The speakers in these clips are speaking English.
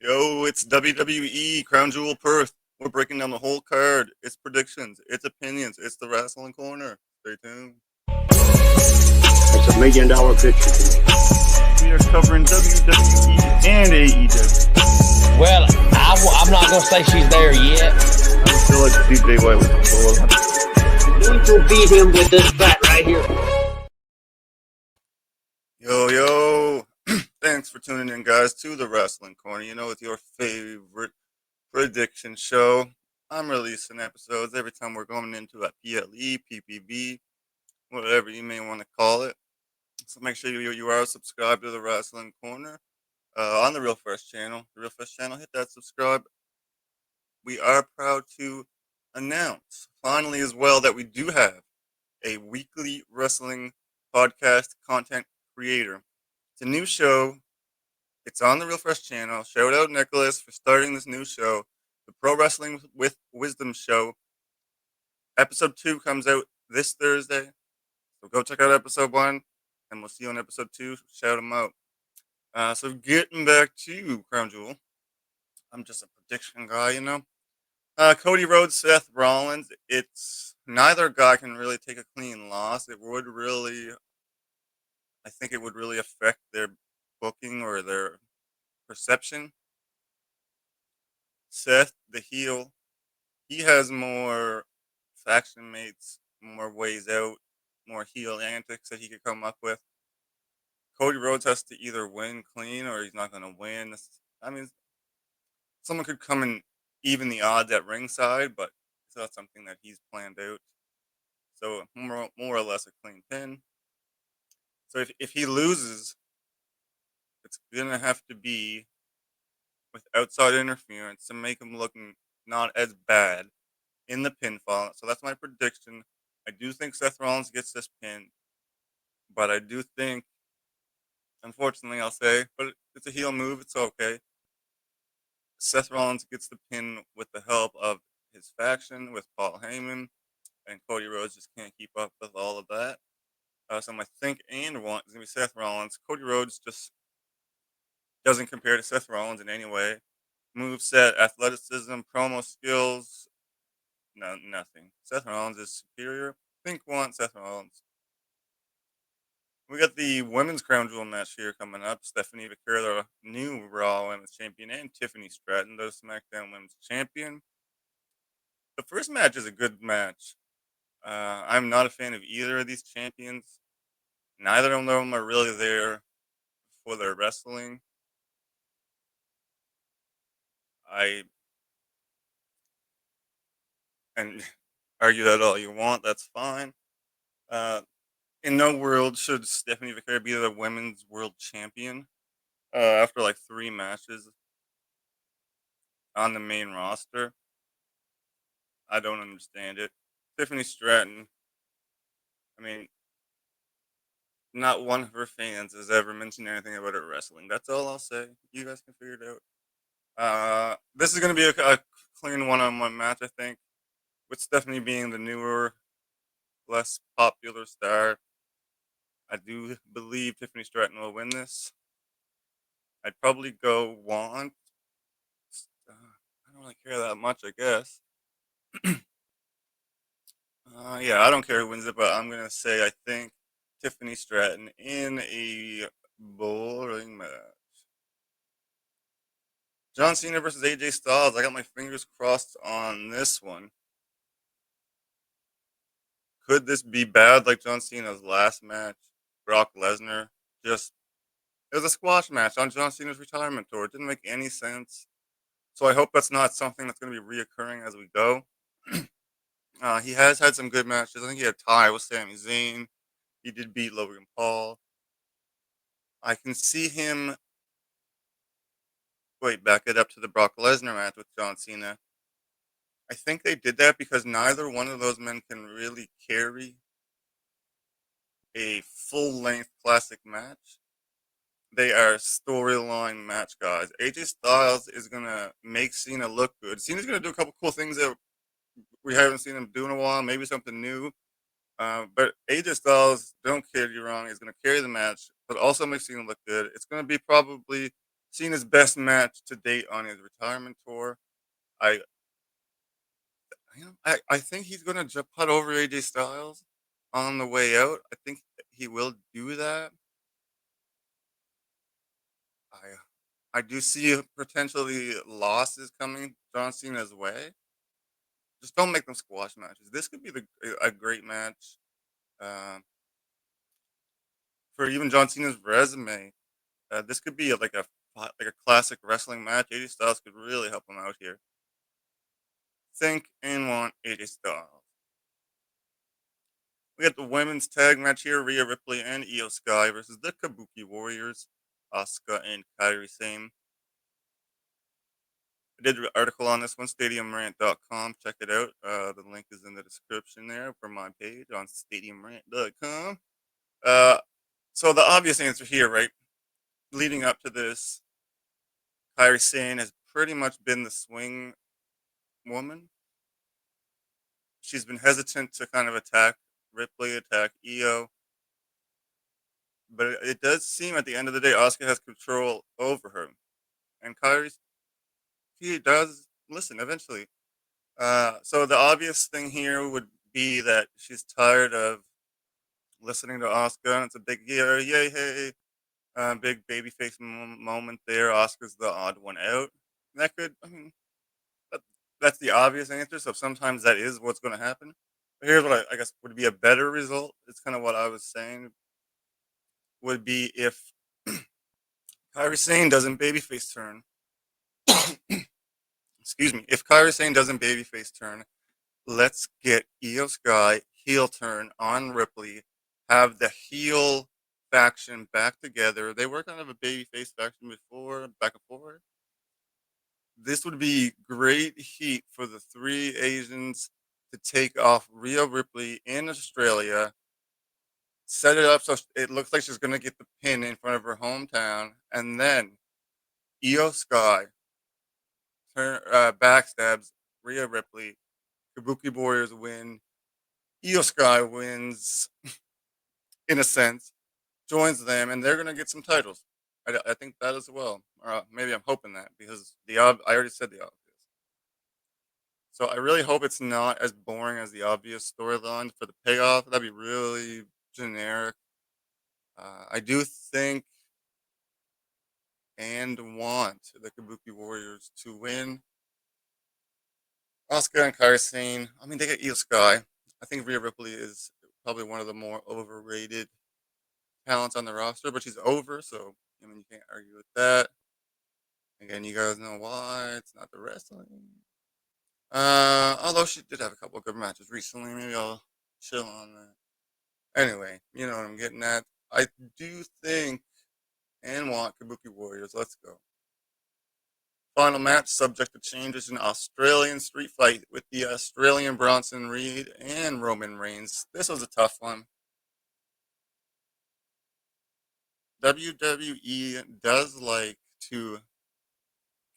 Yo, it's WWE Crown Jewel Perth. We're breaking down the whole card. It's predictions. It's opinions. It's the Wrasslin Corner. Stay tuned. It's $1 million picture. We are covering WWE and AEW. Well, I'm not going to say she's there yet. I feel like CJ White was We will beat him with this bat right here. Yo. Thanks for tuning in, guys, to the Wrasslin Corner. You know, with your favorite prediction show. I'm releasing episodes every time we're going into a PLE, PPV, whatever you may want to call it. So make sure you are subscribed to the Wrasslin Corner on the Real Fresh channel. The Real Fresh channel, hit that subscribe. We are proud to announce, finally as well, that we do have a weekly wrestling podcast content creator. It's a new show. It's on the Real Fresh channel. Shout out Nicholas for starting this new show, the Pro Wrestling with Wisdom show. Episode 2 comes out this Thursday. So go check out episode 1, and we'll see you on episode 2. Shout them out. So getting back to Crown Jewel. I'm just a prediction guy, you know. Cody Rhodes, Seth Rollins. It's neither guy can really take a clean loss. I think it would really affect their booking or their perception. Seth, the heel, he has more faction mates, more ways out, more heel antics that he could come up with. Cody Rhodes has to either win clean or he's not going to win. I mean, someone could come and even the odds at ringside, but it's not something that he's planned out. So more or less a clean pin. So if he loses, it's going to have to be with outside interference to make him look not as bad in the pinfall. So that's my prediction. I do think Seth Rollins gets this pin, but I do think, unfortunately, I'll say, but it's a heel move. It's okay. Seth Rollins gets the pin with the help of his faction, with Paul Heyman, and Cody Rhodes just can't keep up with all of that. So my think and want is going to be Seth Rollins. Cody Rhodes just doesn't compare to Seth Rollins in any way. Moveset, athleticism, promo skills, no, nothing. Seth Rollins is superior. Think want Seth Rollins. We got the women's crown jewel match here coming up. Stephanie Vaquer, the new Raw Women's Champion, and Tiffany Stratton, the SmackDown Women's Champion. The first match is a good match. I'm not a fan of either of these champions. Neither of them are really there for their wrestling. And argue that all you want, that's fine. In no world should Stephanie Vaquer be the women's world champion after like 3 matches on the main roster. I don't understand it. Tiffany Stratton, I mean, not one of her fans has ever mentioned anything about her wrestling. That's all I'll say. You guys can figure it out. This is going to be a clean one-on-one match, I think, with Stephanie being the newer, less popular star. I do believe Tiffany Stratton will win this. I'd probably go want. I don't really care that much, I guess. Yeah, I don't care who wins it, but I'm going to say I think Tiffany Stratton in a boring match. John Cena versus AJ Styles. I got my fingers crossed on this one. Could this be bad like John Cena's last match? Brock Lesnar. It was a squash match on John Cena's retirement tour. It didn't make any sense. So I hope that's not something that's going to be reoccurring as we go. He has had some good matches. I think he had a tie with Sami Zayn. He did beat Logan Paul. I can see him. Wait, back it up to the Brock Lesnar match with John Cena. I think they did that because neither one of those men can really carry a full-length classic match. They are storyline match guys. AJ Styles is going to make Cena look good. Cena's going to do a couple cool things that we haven't seen him do in a while, maybe something new. But AJ Styles, don't get you wrong, is going to carry the match, but also make Cena look good. It's going to be probably Cena's best match to date on his retirement tour. I, I think he's gonna put over AJ Styles on the way out. I think he will do that. I do see potentially losses coming John Cena's way. Just don't make them squash matches. This could be a great match for even John Cena's resume. This could be like a classic wrestling match. AJ Styles could really help him out here. Think and want AJ Styles. We got the women's tag match here: Rhea Ripley and Io Sky versus the Kabuki Warriors, Asuka and Kairi Sane. I did an article on this one, stadiumrant.com. Check it out. The link is in the description there for my page on stadiumrant.com. Uh, so the obvious answer here, right, leading up to this, Kairi Sane has pretty much been the swing woman. She's been hesitant to kind of attack Ripley, attack Io, but it does seem at the end of the day, Asuka has control over her, and Kairi, she does listen eventually. So the obvious thing here would be that she's tired of listening to Asuka, and it's a big yay, hey, big babyface moment there. Asuka's the odd one out. That could, I mean, that, that's the obvious answer. So sometimes that is what's going to happen. But here's what I guess would be a better result. It's kind of what I was saying. Would be if Kairi Sane doesn't babyface turn. Excuse me. If Kairi Sane doesn't babyface turn, let's get Io Sky heel turn on Ripley. Have the heel faction back together. They were kind of a babyface faction before, back and forth. This would be great heat for the three Asians to take off Rhea Ripley in Australia. Set it up so it looks like she's going to get the pin in front of her hometown, and then Io Sky backstabs Rhea Ripley. Kabuki Warriors win. Io Sky wins, in a sense, joins them, and they're going to get some titles. I think that as well. Maybe I'm hoping that because I already said the obvious. So I really hope it's not as boring as the obvious storyline for the payoff. That'd be really generic. I do think and want the Kabuki Warriors to win. Asuka and Kairi Sane. I mean, they get Io Sky. I think Rhea Ripley is probably one of the more overrated talents on the roster, but she's over, so I mean you can't argue with that. Again, you guys know why it's not the wrestling. Although she did have a couple of good matches recently, maybe I'll chill on that. Anyway, you know what I'm getting at. I do think and want Kabuki Warriors. Let's go. Final match, subject to changes, an Australian street fight with the Australian Bronson Reed and Roman Reigns. This was a tough one. WWE does like to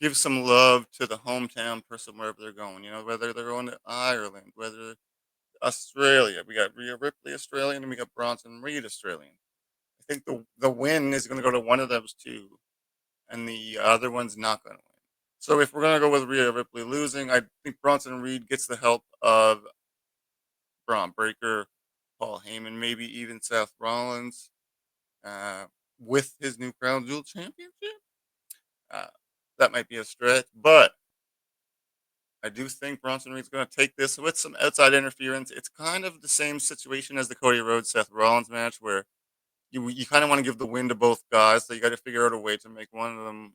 give some love to the hometown person wherever they're going. You know, whether they're going to Ireland, whether Australia. We got Rhea Ripley Australian, and we got Bronson Reed Australian. I think the win is going to go to one of those two, and the other one's not going to win. So if we're going to go with Rhea Ripley losing, I think Bronson Reed gets the help of Braun Breaker, Paul Heyman, maybe even Seth Rollins with his new Crown Jewel Championship. Uh, that might be a stretch, but I do think Bronson Reed's going to take this with some outside interference. It's kind of the same situation as the Cody Rhodes Seth Rollins match, where you kind of want to give the win to both guys, so you got to figure out a way to make one of them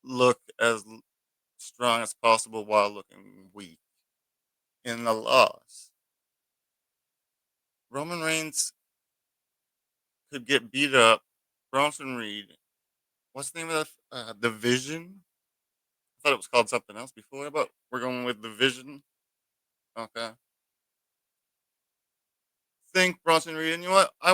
look as strong as possible while looking weak. In the loss, Roman Reigns could get beat up. Bronson Reed, what's the name of that division? I thought it was called something else before, but we're going with division. Okay. Think Bronson Reed, and you know what? I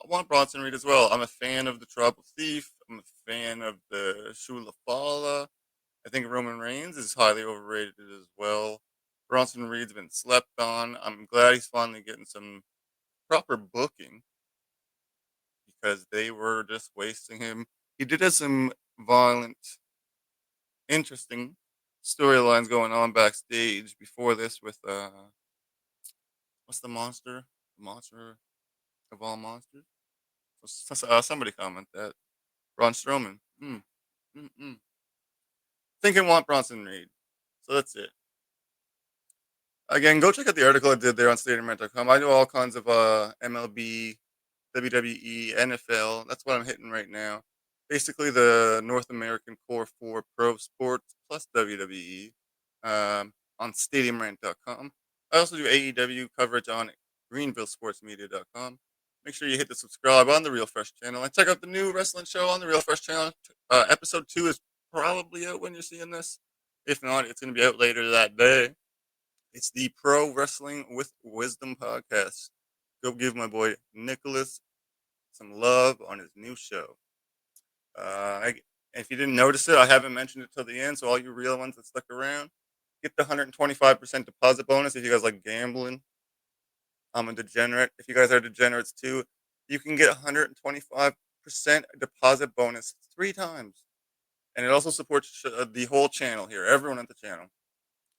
want Bronson Reed as well. I'm a fan of the Trouble Thief. I'm a fan of the Shula Fala. I think Roman Reigns is highly overrated as well. Bronson Reed's been slept on. I'm glad he's finally getting some proper booking because they were just wasting him. he did have some violent, interesting storylines going on backstage before this with what's the monster? The monster of all monsters? Somebody comment that. Braun Strowman. Think and want Bronson Reed. So that's it. Again, go check out the article I did there on StadiumRant.com. I do all kinds of MLB, WWE, NFL. That's what I'm hitting right now. Basically, the North American core for pro sports plus WWE on StadiumRant.com. I also do AEW coverage on GreenvilleSportsMedia.com. Make sure you hit the subscribe on the Real Fresh channel and check out the new wrestling show on the Real Fresh channel. Episode 2 is probably out when you're seeing this. If not, it's going to be out later that day. It's the Pro Wrestling with Wisdom podcast. Go give my boy Nicholas some love on his new show. If you didn't notice it, I haven't mentioned it till the end, so all you real ones that stuck around, get the 125% deposit bonus if you guys like gambling. I'm a degenerate. If you guys are degenerates too, you can get 125% deposit bonus 3 times. And it also supports the whole channel here, everyone at the channel.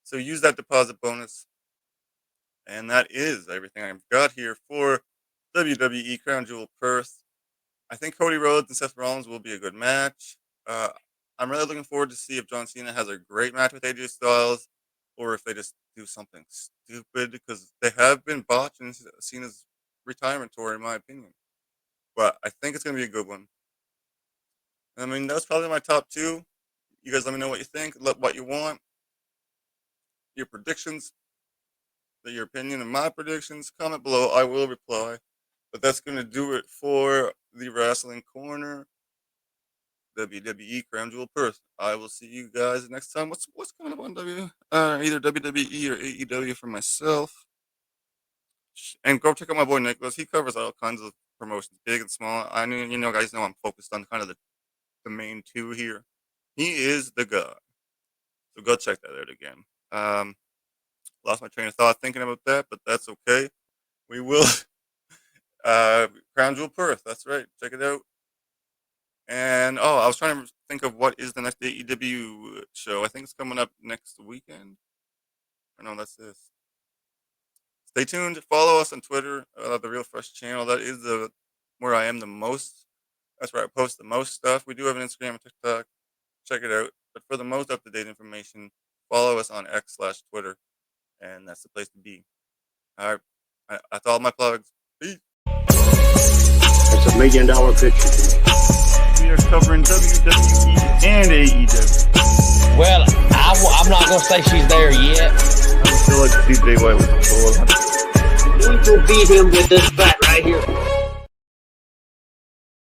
So use that deposit bonus. And that is everything I've got here for WWE Crown Jewel Perth. I think Cody Rhodes and Seth Rollins will be a good match. I'm really looking forward to see if John Cena has a great match with AJ Styles or if they just do something stupid, because they have been botching Cena's retirement tour, in my opinion. But I think it's going to be a good one. I mean, that's probably my top 2. You guys let me know what you think, what you want, your predictions, your opinion and my predictions. Comment below. I will reply. But that's going to do it for the Wrasslin Corner, WWE Crown Jewel Perth. I will see you guys next time. What's coming up on either WWE or AEW for myself? And go check out my boy Nicholas. He covers all kinds of promotions, big and small. I mean, guys know I'm focused on kind of the main 2 here. He is the guy. So go check that out again. Lost my train of thought thinking about that, but that's okay. We will. Crown Jewel Perth. That's right. Check it out. And I was trying to think of what is the next AEW show. I think it's coming up next weekend. I know that's this. Stay tuned. Follow us on Twitter, the Real Fresh channel. That is where I am the most. That's where I post the most stuff. We do have an Instagram and TikTok. Check it out. But for the most up-to-date information, follow us on X/Twitter. And that's the place to be. All right. That's all my plugs. Peace. It's $1 million picture. We are covering WWE and AEW. Well, I'm not going to say she's there yet. I would still like to see Jay White with the I'm going to beat him with this bat right here.